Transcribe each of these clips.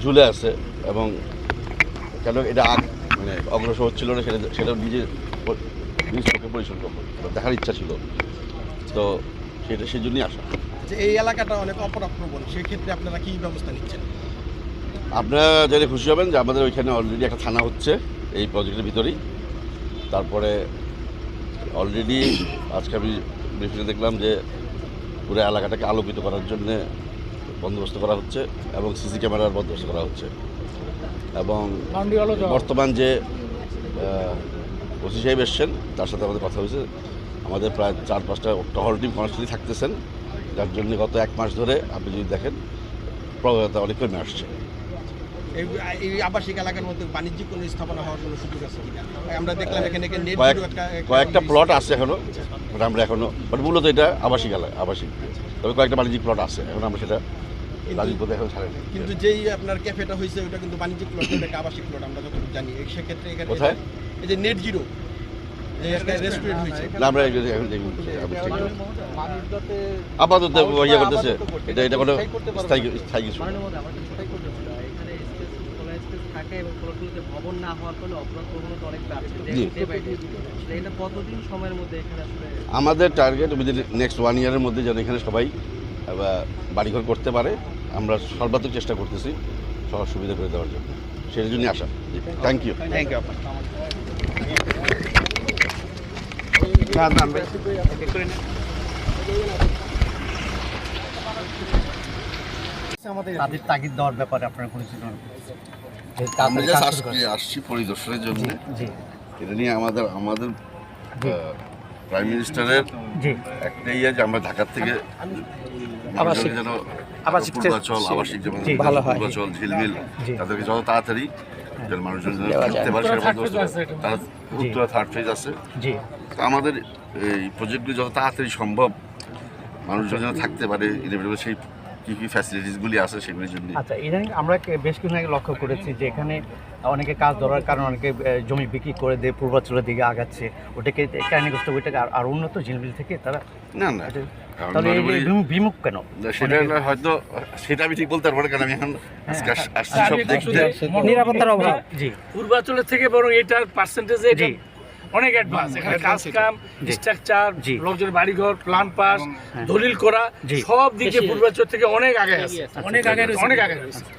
ঝুলে আছে এবং কেন এটা মানে অগ্রসর হচ্ছিল না সেটা নিজের চোখে পরিচালনা দেখার ইচ্ছা ছিল, তো সেই জন্যই আসা। এই এলাকাটা অনেক অপরাধপ্রবণ, সেক্ষেত্রে আপনারা কী ব্যবস্থা নিচ্ছেন? আপনারা জেনে খুশি হবেন যে আমাদের ওইখানে অলরেডি একটা থানা হচ্ছে এই প্রজেক্টের ভিতরেই। তারপরে অলরেডি আজকে আমি ব্রিফিংয়ে দেখলাম যে পুরো এলাকাটাকে আলোকিত করার জন্যে বন্দোবস্ত করা হচ্ছে এবং সিসি ক্যামেরার বন্দোবস্ত করা হচ্ছে। এবং বর্তমান যে ওসি সাহেব এসছেন তার সাথে আমাদের কথা হয়েছে, আমাদের প্রায় 4-5টা টহল টিম কনস্ট্যান্টলি থাকতেছেন, যার জন্য গত 1 মাস ধরে আপনি যদি দেখেন প্রবণতা অনেক কমে আসছে। এই আবাসিক এলাকার মধ্যে বাণিজ্যিক কোনো স্থাপনা হওয়ার কোনো সুযোগ আছে কিনা? আমরা দেখলাম এখানে কয়েকটা প্লট আছে এখনো, আমরা এখনো মূলত এটা আবাসিক তবে কয়েকটা বাণিজ্যিক প্লট আছে, এখন আমরা সেটা রাজীবকে এখন ছাড়েন। কিন্তু যেই আপনার ক্যাফেটা হয়েছে ওটা কিন্তু বাণিজ্যিক প্লট, ওটা আবাসিক প্লট আমরা যতটুকু জানি। সেক্ষেত্রে এখানে কোথায় এই যে নেট জিরো যে একটা রেস্টুরেন্ট হয়েছে, আমরা এখন আপাতত ইয়ে করতেছে, এটা কোনো স্থায়ী কিছু আমাদের টার্গেট নেক্সট 1 ইয়ারের মধ্যে যেন এখানে সবাই বাড়িঘর করতে পারে। আমরা সর্বাত্মক চেষ্টা করতেছি সবার সুবিধা করে দেওয়ার জন্য, সেই জন্যই আসা। Thank you. তাদের তাগিদ দেওয়ার ব্যাপারে আপনার কোনো চিন্তা আসছি পরিদর্শনের জন্য। এটা নিয়ে আমাদের প্রাইম মিনিস্টারের একটাই যে আমরা ঢাকার থেকে পূর্বাচল আবাসিক যেমন পূর্বাচল ঝিলমিল তাদেরকে যত তাড়াতাড়ি যেন মানুষজন থাকতে পারে তারা উত্তরা 3rd ফেজ আছে। আমাদের এই প্রজেক্টগুলি যত তাড়াতাড়ি সম্ভব মানুষজন যেন থাকতে পারে, সেই কী ফ্যাসিলিটিসগুলি আছে সেগুলির জন্য। আচ্ছা, ইদানিং আমরা বেশ কিছুদিন আগে লক্ষ্য করেছি যে এখানে অনেকে কাজ ধরার কারণে অনেকে জমি বিক্রি করে দিয়ে পূর্বাঞ্চলের দিকে আগাচ্ছে, ওটাকে কেরানীগ্রস্ত ওইটাকে আর উন্নত ঝিলমিল থেকে তারা না বিমুখ কেন? সেটা হয়তো সেটা আমি ঠিক বলতে পারবো না, কারণ আমি এখন আসছি সব দেখতে। নিরাপত্তার অভাব। জি, পূর্বাঞ্চলের থেকে বরং এটার পার্সেন্টেজে অনেক অ্যাডভান্স। এখানে কাজ কাম, স্ট্রাকচার, লোকজন বাড়িঘর, প্ল্যান পাস, দলিল করা, সব দিকে পূর্বাঞ্চল থেকে অনেক আগে আছে, অনেক আগে।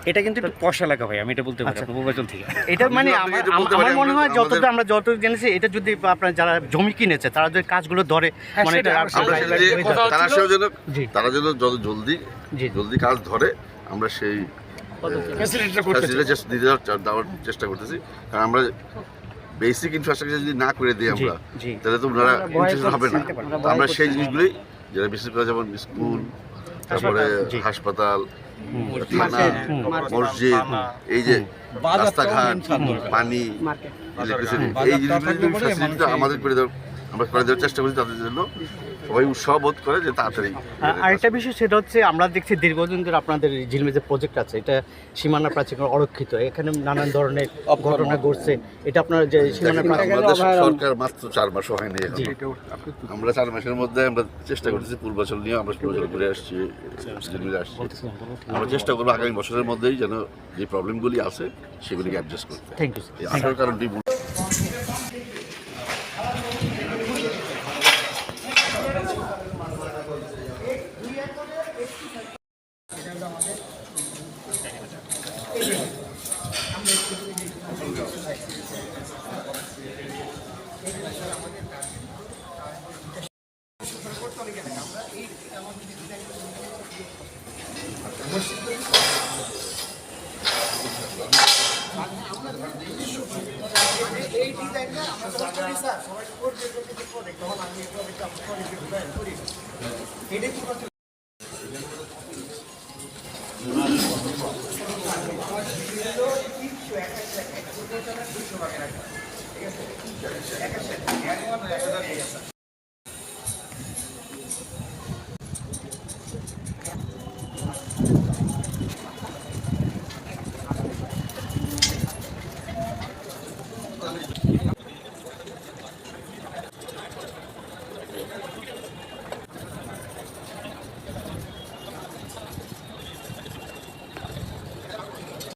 এটা কিন্তু একটু পয়সা লাগা ভাই, আমি এটা বলতে পারি পূর্বাঞ্চল থেকে। এটা মানে আমার মনে হয় যতটা আমরা জেনেছি, এটা যদি আপনার যারা জমি কিনেছে তারা যদি কাজগুলো ধরে মানে তারা যেন যত জলদি কাজ ধরে, আমরা সেই ফ্যাসিলিটিটা দেওয়ার চেষ্টা করতেছি। কারণ আমরা বেসিক ইনফ্রাস্ট্রাকচার যদি না করে দিই আমরা, তাহলে তো ওনারা ইন্টারেস্ট হবে না। আমরা সেই জিনিসগুলি যেটা বিশেষ করে যেমন স্কুল, তারপরে হাসপাতাল, থানা, মসজিদ, এই যে রাস্তাঘাট, পানি, ইলেকট্রিসিটি, এই জিনিসগুলি ফ্যাসিলিটিটা আমাদের আমরা করে দেওয়ার চেষ্টা করি, তাদের জন্য সবাই উৎসাহ বোধ করে যে তাড়াতাড়ি। আরেকটা বিষয় সেটা হচ্ছে আমরা দেখছি দীর্ঘদিন ধরে আপনাদের ঝিলমিল যে প্রজেক্ট আছে এটা সীমানা প্রাচীর অরক্ষিত, এখানে নানান ধরনের ঘটনা ঘটছে। এটা আপনার যে সীমানা সরকার মাত্র 4 মাসও হয়নি, আমরা 4 মাসের মধ্যে আমরা চেষ্টা করতেছি পূর্বাচল নিয়ে আমরা পূর্বাচল ঘুরে আসছি, ঝিলমিলে আসছি। আমরা চেষ্টা করবো আগামী বছরের মধ্যেই যেন যে প্রবলেমগুলি আছে সেগুলিকে অ্যাডজাস্ট করতে। Thank you. আসার কারণটি এটা